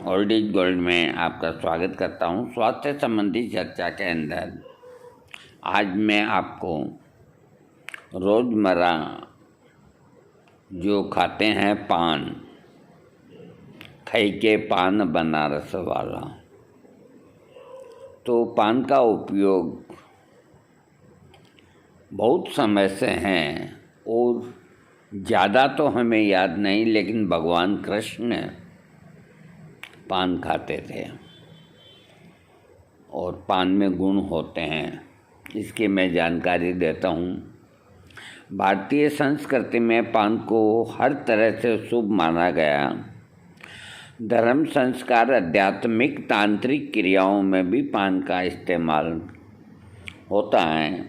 Old is gold में आपका स्वागत करता हूं। स्वास्थ्य संबंधी चर्चा के अंदर आज मैं आपको रोज़मर्रा जो खाते हैं पान, खई के पान बनारस वाला, तो पान का उपयोग बहुत समय से हैं और ज़्यादा तो हमें याद नहीं, लेकिन भगवान कृष्ण पान खाते थे और पान में गुण होते हैं, इसकी मैं जानकारी देता हूँ। भारतीय संस्कृति में पान को हर तरह से शुभ माना गया। धर्म, संस्कार, आध्यात्मिक, तांत्रिक क्रियाओं में भी पान का इस्तेमाल होता है।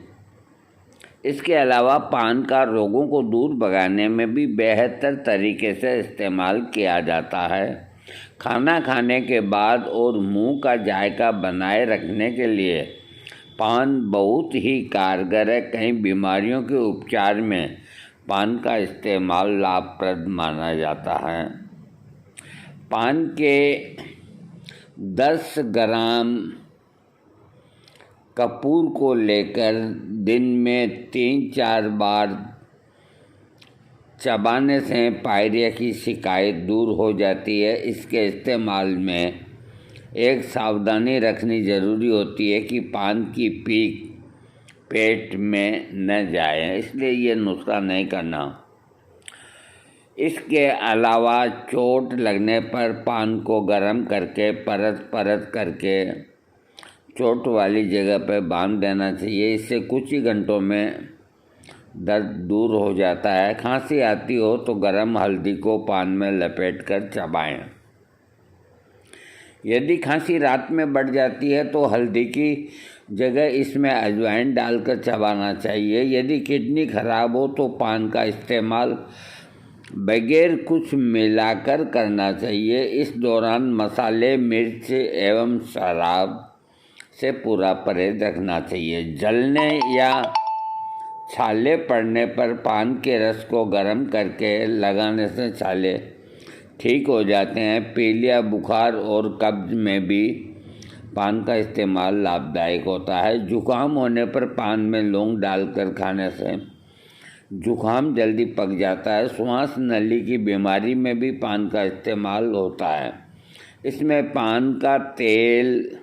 इसके अलावा पान का रोगों को दूर भगाने में भी बेहतर तरीके से इस्तेमाल किया जाता है। खाना खाने के बाद और मुंह का जायका बनाए रखने के लिए पान बहुत ही कारगर है। कई बीमारियों के उपचार में पान का इस्तेमाल लाभप्रद माना जाता है। पान के 10 ग्राम कपूर को लेकर दिन में 3-4 बार चबाने से पायरिया की शिकायत दूर हो जाती है। इसके इस्तेमाल में एक सावधानी रखनी ज़रूरी होती है कि पान की पीक पेट में न जाए, इसलिए ये नुस्खा नहीं करना। इसके अलावा चोट लगने पर पान को गर्म करके परत परत करके चोट वाली जगह पर बांध देना चाहिए। इससे कुछ ही घंटों में दर्द दूर हो जाता है। खांसी आती हो तो गर्म हल्दी को पान में लपेटकर चबाएं। यदि खांसी रात में बढ़ जाती है तो हल्दी की जगह इसमें अजवाइन डालकर चबाना चाहिए। यदि किडनी खराब हो तो पान का इस्तेमाल बगैर कुछ मिलाकर करना चाहिए। इस दौरान मसाले, मिर्च एवं शराब से पूरा परहेज रखना चाहिए। जलने या छाले पड़ने पर पान के रस को गर्म करके लगाने से छाले ठीक हो जाते हैं। पीलिया, बुखार और कब्ज में भी पान का इस्तेमाल लाभदायक होता है। जुकाम होने पर पान में लौंग डालकर खाने से जुकाम जल्दी पक जाता है। श्वास नली की बीमारी में भी पान का इस्तेमाल होता है। इसमें पान का तेल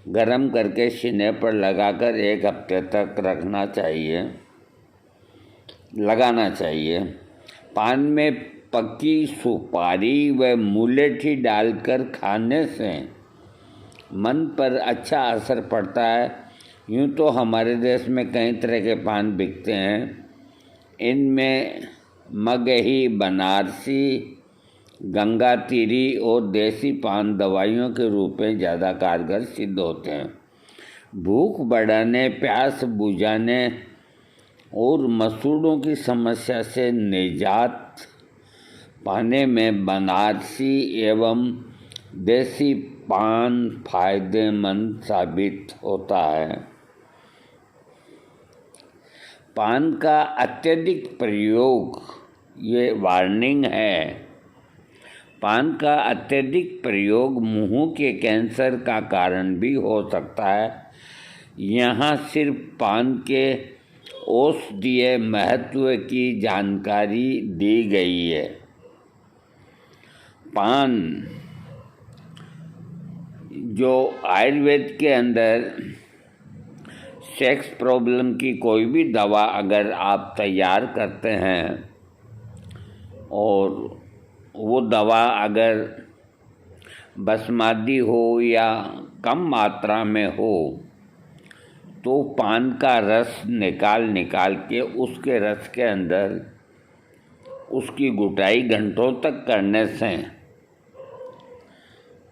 गरम करके सीने पर लगाकर 1 हफ्ते तक लगाना चाहिए। पान में पकी सुपारी व मुलेठी डालकर खाने से मन पर अच्छा असर पड़ता है। यूँ तो हमारे देश में कई तरह के पान बिकते हैं। इनमें मगही, बनारसी, गंगातीरी और देसी पान दवाइयों के रूप में ज़्यादा कारगर सिद्ध होते हैं। भूख बढ़ाने, प्यास बुझाने और मसूड़ों की समस्या से निजात पाने में बनारसी एवं देसी पान फायदेमंद साबित होता है। पान का अत्यधिक प्रयोग, ये वार्निंग है, पान का अत्यधिक प्रयोग मुंह के कैंसर का कारण भी हो सकता है। यहाँ सिर्फ पान के औषधीय महत्व की जानकारी दी गई है। पान जो आयुर्वेद के अंदर सेक्स प्रॉब्लम की कोई भी दवा अगर आप तैयार करते हैं और वो दवा अगर बसमादी हो या कम मात्रा में हो तो पान का रस निकाल के उसके रस के अंदर उसकी घुटाई घंटों तक करने से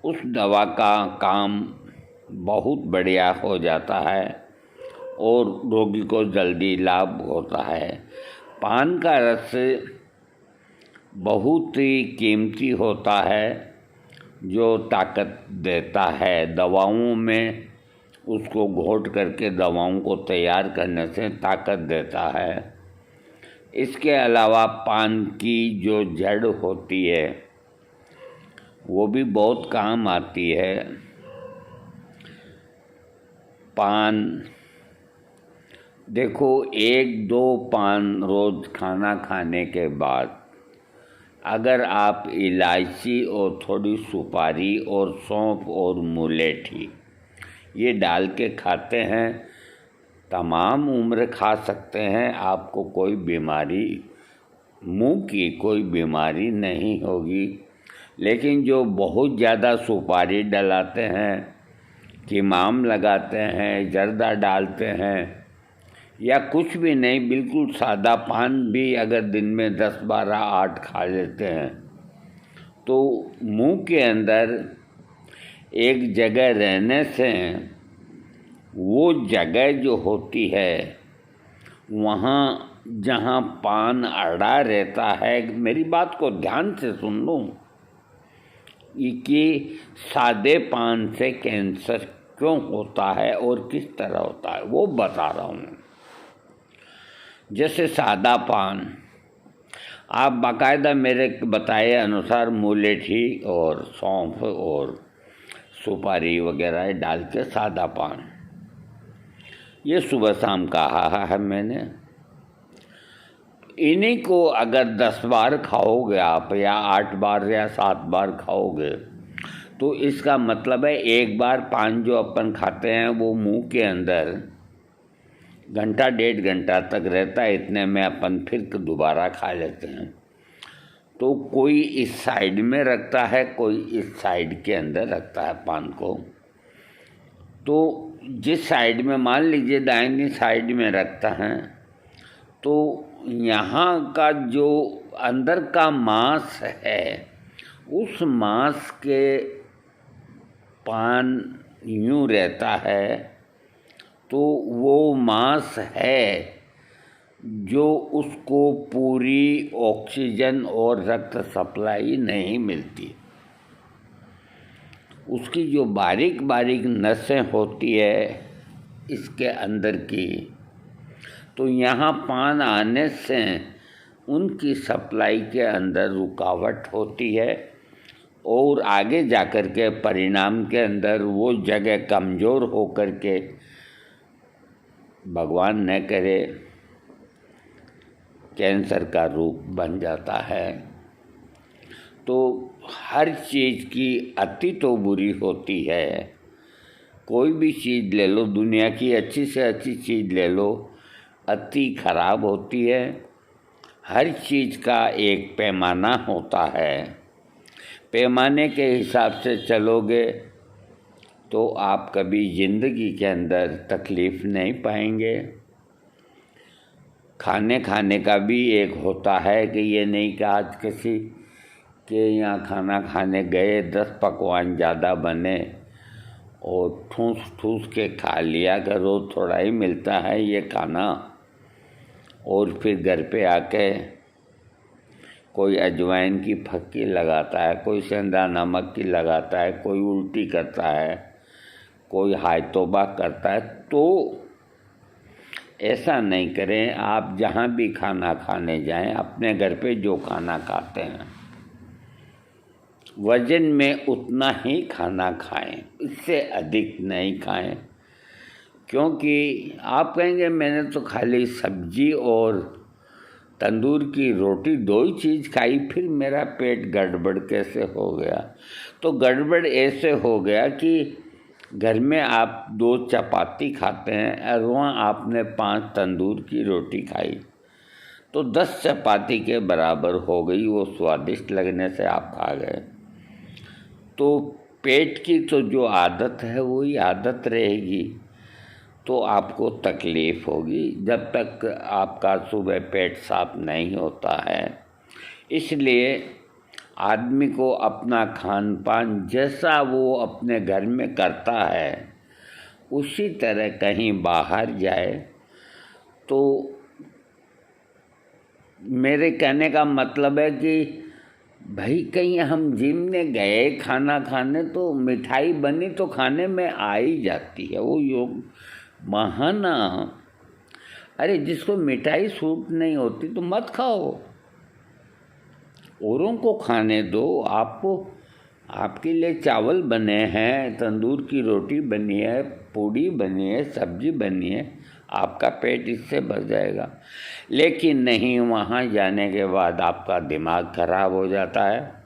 उस दवा का काम बहुत बढ़िया हो जाता है और रोगी को जल्दी लाभ होता है। पान का रस बहुत ही कीमती होता है जो ताकत देता है। दवाओं में उसको घोट करके दवाओं को तैयार करने से ताकत देता है। इसके अलावा पान की जो जड़ होती है वो भी बहुत काम आती है। पान, देखो 1-2 पान रोज़ खाना खाने के बाद अगर आप इलायची और थोड़ी सुपारी और सौंफ और मुलेठी ये डाल के खाते हैं, तमाम उम्र खा सकते हैं, आपको कोई बीमारी, मुंह की कोई बीमारी नहीं होगी। लेकिन जो बहुत ज़्यादा सुपारी डलाते हैं, कीमाम लगाते हैं, जर्दा डालते हैं, या कुछ भी नहीं, बिल्कुल सादा पान भी अगर दिन में 10, 12, 8 खा लेते हैं तो मुंह के अंदर एक जगह रहने से वो जगह जो होती है वहाँ जहाँ पान अड़ा रहता है, मेरी बात को ध्यान से सुन लो कि सादे पान से कैंसर क्यों होता है और किस तरह होता है, वो बता रहा हूँ। जैसे सादा पान आप बाकायदा मेरे बताए अनुसार मुलेठी और सौंफ और सुपारी वगैरह डाल के सादा पान, ये सुबह शाम कहा है मैंने। इन्हीं को अगर 10 बार खाओगे आप, या 8 बार या 7 बार खाओगे, तो इसका मतलब है एक बार पान जो अपन खाते हैं वो मुंह के अंदर घंटा 1.5 घंटा तक रहता है, इतने में अपन फिर दोबारा खा लेते हैं। तो कोई इस साइड में रखता है, कोई इस साइड के अंदर रखता है पान को। तो जिस साइड में, मान लीजिए दाहिनी साइड में रखता है, तो यहाँ का जो अंदर का मांस है, उस मांस के पान यूँ रहता है, तो वो मांस है जो उसको पूरी ऑक्सीजन और रक्त सप्लाई नहीं मिलती। उसकी जो बारीक बारीक नसें होती है इसके अंदर की, तो यहाँ पान आने से उनकी सप्लाई के अंदर रुकावट होती है और आगे जाकर के परिणाम के अंदर वो जगह कमज़ोर होकर के, भगवान न करे, कैंसर का रूप बन जाता है। तो हर चीज़ की अति तो बुरी होती है। कोई भी चीज़ ले लो, दुनिया की अच्छी से अच्छी चीज़ ले लो, अति खराब होती है। हर चीज़ का एक पैमाना होता है, पैमाने के हिसाब से चलोगे तो आप कभी ज़िंदगी के अंदर तकलीफ़ नहीं पाएंगे। खाने का भी एक होता है कि ये नहीं कि आज किसी के यहाँ खाना खाने गए, 10 पकवान ज़्यादा बने और ठूस ठूस के खा लिया, कि रोज़ थोड़ा ही मिलता है ये खाना, और फिर घर पे आके कोई अजवाइन की फक्की लगाता है, कोई सेंधा नमक की लगाता है, कोई उल्टी करता है, कोई हाय तौबा करता है। तो ऐसा नहीं करें। आप जहाँ भी खाना खाने जाएं, अपने घर पे जो खाना खाते हैं वजन में उतना ही खाना खाएं, इससे अधिक नहीं खाएं। क्योंकि आप कहेंगे मैंने तो खाली सब्जी और तंदूर की रोटी 2 ही चीज़ खाई, फिर मेरा पेट गड़बड़ कैसे हो गया? तो गड़बड़ ऐसे हो गया कि घर में आप 2 चपाती खाते हैं और वहाँ आपने 5 तंदूर की रोटी खाई, तो 10 चपाती के बराबर हो गई। वो स्वादिष्ट लगने से आप खा गए। तो पेट की तो जो आदत है वही आदत रहेगी, तो आपको तकलीफ़ होगी जब तक आपका सुबह पेट साफ नहीं होता है। इसलिए आदमी को अपना खान पान जैसा वो अपने घर में करता है, उसी तरह कहीं बाहर जाए तो, मेरे कहने का मतलब है कि भाई कहीं हम जिम में गए खाना खाने, तो मिठाई बनी तो खाने में आ ही जाती है, वो योग बहाना। अरे जिसको मिठाई सूट नहीं होती तो मत खाओ, औरों को खाने दो। आपको आपके लिए चावल बने हैं, तंदूर की रोटी बनी है, पूड़ी बनी है, सब्जी बनी है, आपका पेट इससे भर जाएगा। लेकिन नहीं, वहाँ जाने के बाद आपका दिमाग खराब हो जाता है।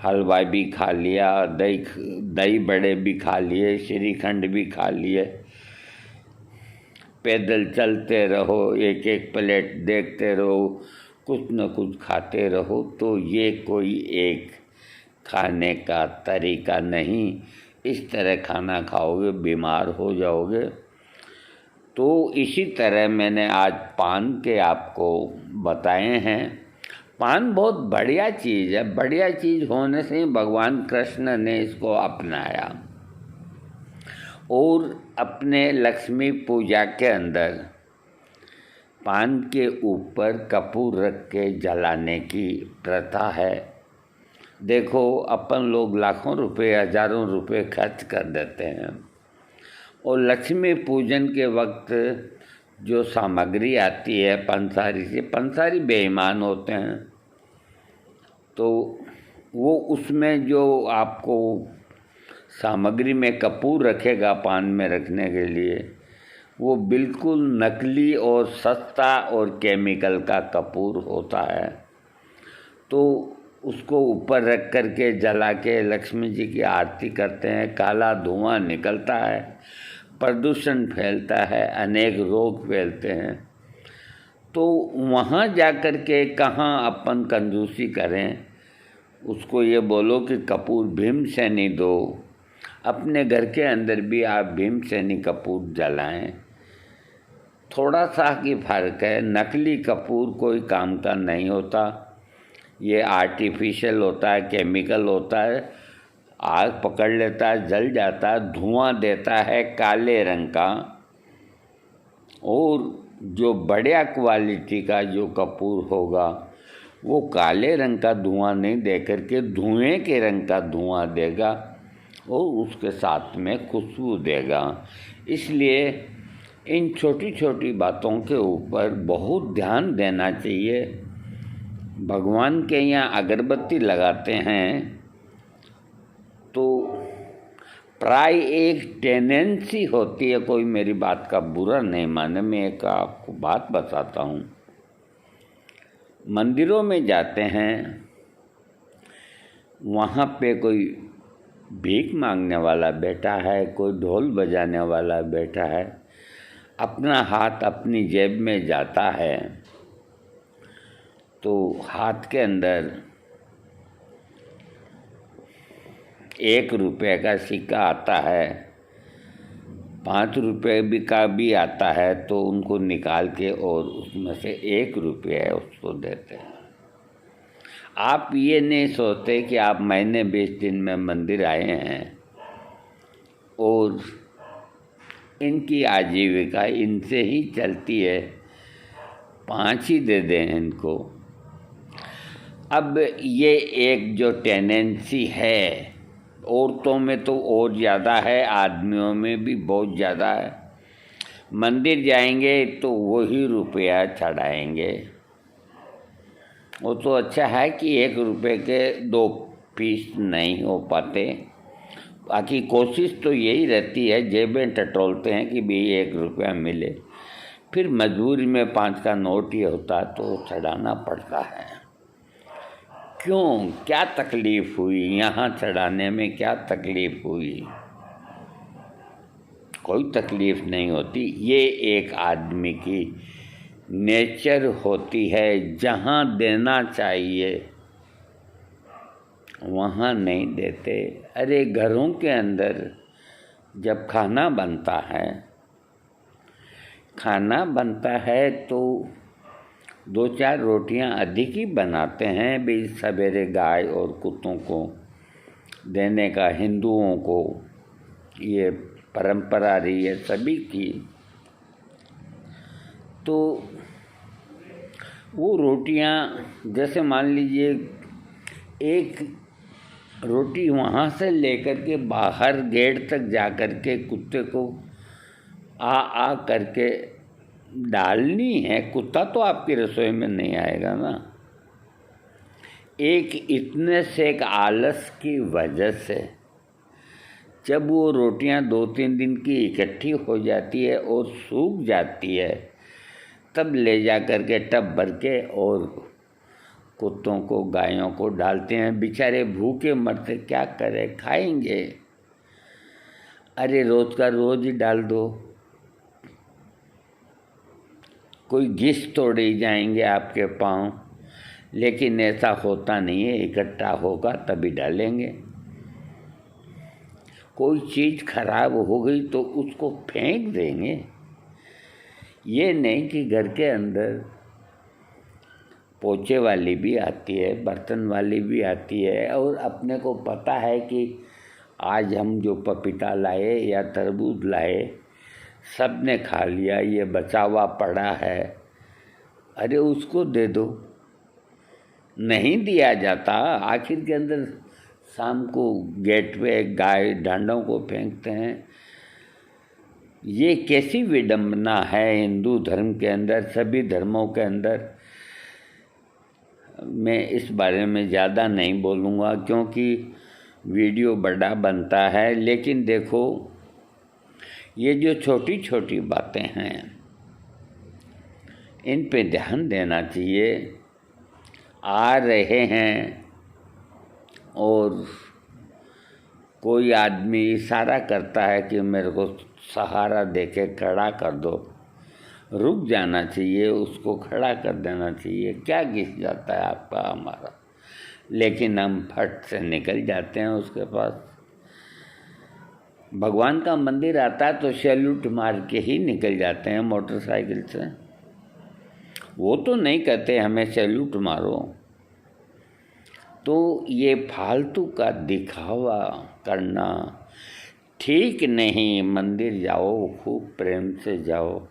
हलवा भी खा लिया, दही बड़े भी खा लिए, श्रीखंड भी खा लिए, पैदल चलते रहो, एक एक प्लेट देखते रहो, कुछ न कुछ खाते रहो, तो ये कोई एक खाने का तरीका नहीं। इस तरह खाना खाओगे बीमार हो जाओगे। तो इसी तरह मैंने आज पान के आपको बताए हैं। पान बहुत बढ़िया चीज़ है, बढ़िया चीज़ होने से भगवान कृष्ण ने इसको अपनाया और अपने लक्ष्मी पूजा के अंदर पान के ऊपर कपूर रख के जलाने की प्रथा है। देखो, अपन लोग लाखों रुपए, हजारों रुपए खर्च कर देते हैं और लक्ष्मी पूजन के वक्त जो सामग्री आती है पंसारी से, पंसारी बेईमान होते हैं, तो वो उसमें जो आपको सामग्री में कपूर रखेगा पान में रखने के लिए, वो बिल्कुल नकली और सस्ता और केमिकल का कपूर होता है। तो उसको ऊपर रख कर के जला के लक्ष्मी जी की आरती करते हैं, काला धुआं निकलता है, प्रदूषण फैलता है, अनेक रोग फैलते हैं। तो वहाँ जा कर के कहाँ अपन कंजूसी करें, उसको ये बोलो कि कपूर भीमसेनी दो। अपने घर के अंदर भी आप भीमसेनी कपूर जलाएं। थोड़ा सा ही फर्क है, नकली कपूर कोई काम का नहीं होता, ये आर्टिफिशियल होता है, केमिकल होता है, आग पकड़ लेता है, जल जाता है, धुआं देता है काले रंग का। और जो बढ़िया क्वालिटी का जो कपूर होगा वो काले रंग का धुआं नहीं दे करके धुएं के रंग का धुआं देगा और उसके साथ में खुशबू देगा। इसलिए इन छोटी छोटी बातों के ऊपर बहुत ध्यान देना चाहिए। भगवान के यहाँ अगरबत्ती लगाते हैं तो प्राय एक टेंडेंसी होती है, कोई मेरी बात का बुरा नहीं माने, मैं एक आपको बात बताता हूँ। मंदिरों में जाते हैं, वहाँ पे कोई भीख मांगने वाला बैठा है, कोई ढोल बजाने वाला बैठा है, अपना हाथ अपनी जेब में जाता है तो हाथ के अंदर 1 रुपये का सिक्का आता है, 5 रुपये का भी आता है, तो उनको निकाल के और उसमें से 1 रुपया है उसको देते हैं। आप ये नहीं सोचते कि आप महीने 20 दिन में मंदिर आए हैं और इनकी आजीविका इनसे ही चलती है, 5 ही दे दें इनको। अब ये एक जो टेंडेंसी है, औरतों में तो और ज़्यादा है, आदमियों में भी बहुत ज़्यादा है। मंदिर जाएंगे तो वही रुपया चढ़ाएंगे। वो तो अच्छा है कि 1 रुपये के 2 पीस नहीं हो पाते, बाकी कोशिश तो यही रहती है, जेबें टटोलते हैं कि भाई 1 रुपया मिले, फिर मजबूरी में 5 का नोट ही होता तो चढ़ाना पड़ता है। क्यों, क्या तकलीफ़ हुई यहाँ चढ़ाने में, क्या तकलीफ़ हुई? कोई तकलीफ़ नहीं होती। ये एक आदमी की नेचर होती है, जहाँ देना चाहिए वहाँ नहीं देते। अरे घरों के अंदर जब खाना बनता है तो 2-4 रोटियां अधिक ही बनाते हैं भी, सवेरे गाय और कुत्तों को देने का हिंदुओं को ये परंपरा रही है सभी की। तो वो रोटियां, जैसे मान लीजिए एक रोटी वहाँ से लेकर के बाहर गेट तक जा कर के कुत्ते को आ करके डालनी है। कुत्ता तो आपकी रसोई में नहीं आएगा ना। एक इतने से एक आलस की वजह से जब वो रोटियां 2-3 दिन की इकट्ठी हो जाती है और सूख जाती है, तब ले जा कर के टब भर के और कुत्तों को, गायों को डालते हैं। बेचारे भूखे मरते, क्या करें, खाएंगे। अरे रोज़ का रोज़ ही डाल दो, कोई घिस तोड़े ही जाएंगे आपके पाँव। लेकिन ऐसा होता नहीं है, इकट्ठा होगा तभी डालेंगे। कोई चीज़ खराब हो गई तो उसको फेंक देंगे। ये नहीं कि घर के अंदर पोछे वाली भी आती है, बर्तन वाली भी आती है, और अपने को पता है कि आज हम जो पपीता लाए या तरबूज लाए सब ने खा लिया, ये बचा हुआ पड़ा है, अरे उसको दे दो। नहीं दिया जाता। आखिर के अंदर शाम को गेट पे गाय ढांडों को फेंकते हैं। ये कैसी विडंबना है हिंदू धर्म के अंदर, सभी धर्मों के अंदर। मैं इस बारे में ज़्यादा नहीं बोलूँगा क्योंकि वीडियो बड़ा बनता है। लेकिन देखो, ये जो छोटी छोटी बातें हैं इन पे ध्यान देना चाहिए। आ रहे हैं और कोई आदमी इशारा करता है कि मेरे को सहारा देके खड़ा कर दो, रुक जाना चाहिए, उसको खड़ा कर देना चाहिए। क्या घिस जाता है आपका हमारा, लेकिन हम फट से निकल जाते हैं उसके पास। भगवान का मंदिर आता है तो सैल्यूट मार के ही निकल जाते हैं मोटरसाइकिल से। वो तो नहीं कहते हमें सैल्यूट मारो। तो ये फालतू का दिखावा करना ठीक नहीं। मंदिर जाओ, खूब प्रेम से जाओ,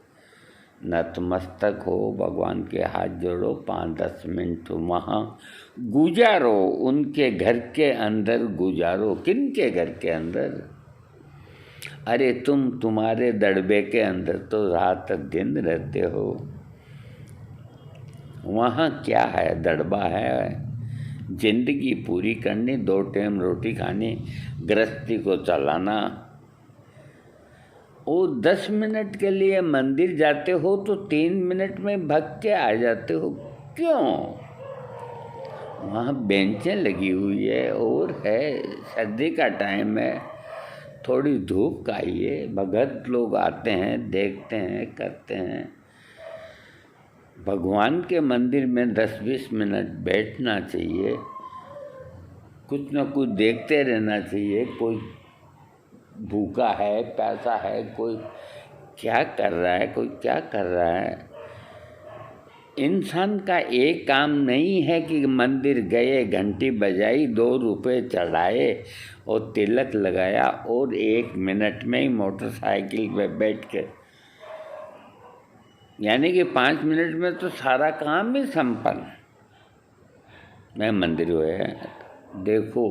नतमस्तक हो, भगवान के हाथ जोड़ो, 5-10 मिनट वहाँ गुजारो, उनके घर के अंदर गुजारो। किन के घर के अंदर? अरे तुम्हारे दड़बे के अंदर तो रात दिन रहते हो। वहाँ क्या है? दड़बा है। जिंदगी पूरी करनी, 2 टाइम रोटी खानी, गृहस्थी को चलाना। और 10 मिनट के लिए मंदिर जाते हो तो 3 मिनट में भाग के आ जाते हो। क्यों? वहाँ बेंचें लगी हुई है और है, सर्दी का टाइम है, थोड़ी धूप खाइए। भगत लोग आते हैं, देखते हैं, करते हैं। भगवान के मंदिर में 10-20 मिनट बैठना चाहिए, कुछ न कुछ देखते रहना चाहिए। कोई भूखा है, प्यासा है, कोई क्या कर रहा है, कोई क्या कर रहा है। इंसान का एक काम नहीं है कि मंदिर गए, घंटी बजाई, 2 रुपए चढ़ाए और तिलक लगाया और 1 मिनट में ही मोटरसाइकिल पे बैठ के, यानी कि 5 मिनट में तो सारा काम ही संपन्न। मैं मंदिर हुए देखो,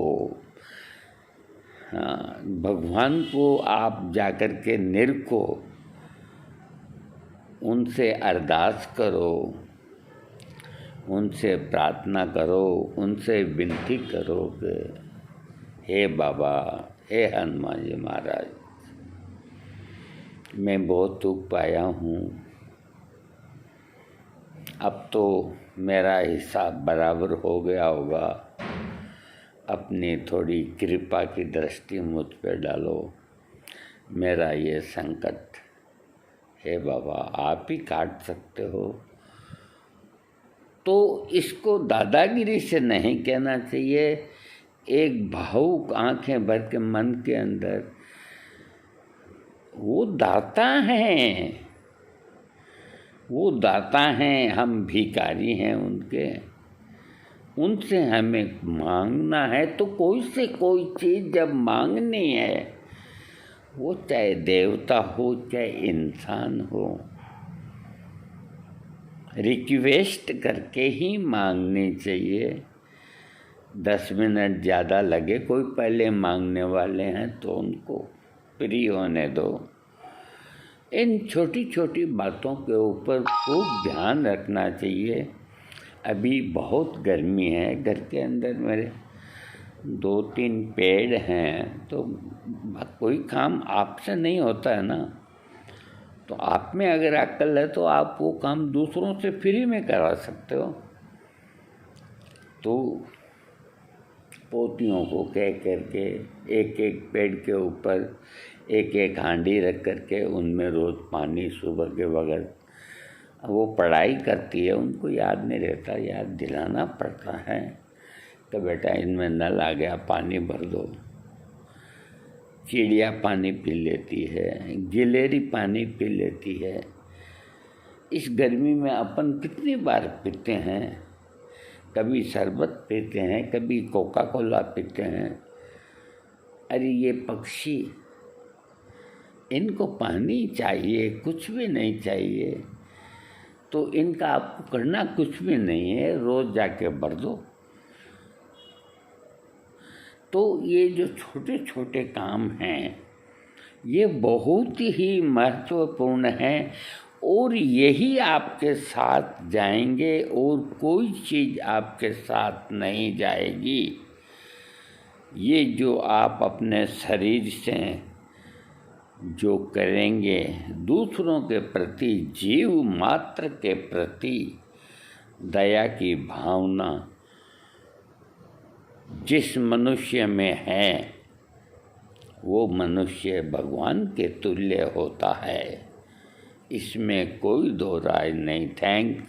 हाँ, भगवान को आप जाकर के निरखो, उनसे अरदास करो, उनसे प्रार्थना करो, उनसे विनती करो कि हे बाबा, हे हनुमान जी महाराज, मैं बहुत दुख पाया हूँ। अब तो मेरा हिसाब बराबर हो गया होगा। अपनी थोड़ी कृपा की दृष्टि मुझ पे डालो। मेरा ये संकट, हे बाबा, आप ही काट सकते हो। तो इसको दादागिरी से नहीं कहना चाहिए। एक भावुक आंखें भर के मन के अंदर, वो दाता हैं, वो दाता हैं, हम भिखारी हैं उनके। उनसे हमें मांगना है तो कोई से कोई चीज़ जब मांगनी है, वो चाहे देवता हो चाहे इंसान हो, रिक्वेस्ट करके ही मांगनी चाहिए। 10 मिनट ज़्यादा लगे, कोई पहले मांगने वाले हैं तो उनको फ्री होने दो। इन छोटी छोटी बातों के ऊपर खूब ध्यान रखना चाहिए। अभी बहुत गर्मी है, घर के अंदर मेरे 2-3 पेड़ हैं, तो कोई काम आपसे नहीं होता है ना। तो आप में अगर अक्ल है तो आप वो काम दूसरों से फ्री में करा सकते हो। तो पोतियों को कह करके एक एक पेड़ के ऊपर एक एक हांडी रख करके उनमें रोज़ पानी सुबह के वक्त, वो पढ़ाई करती है, उनको याद नहीं रहता, याद दिलाना पड़ता है कि बेटा इनमें नल आ गया, पानी भर दो। चिड़िया पानी पी लेती है, गिलहरी पानी पी लेती है। इस गर्मी में अपन कितनी बार पीते हैं, कभी शरबत पीते हैं, कभी कोका कोला पीते हैं। अरे ये पक्षी, इनको पानी चाहिए, कुछ भी नहीं चाहिए, तो इनका आपको करना कुछ भी नहीं है, रोज़ जाके भर दो। तो ये जो छोटे छोटे काम हैं, ये बहुत ही महत्वपूर्ण हैं और यही आपके साथ जाएंगे और कोई चीज़ आपके साथ नहीं जाएगी। ये जो आप अपने शरीर से जो करेंगे, दूसरों के प्रति, जीव मात्र के प्रति दया की भावना जिस मनुष्य में है, वो मनुष्य भगवान के तुल्य होता है। इसमें कोई दो राय नहीं। थैंक्स।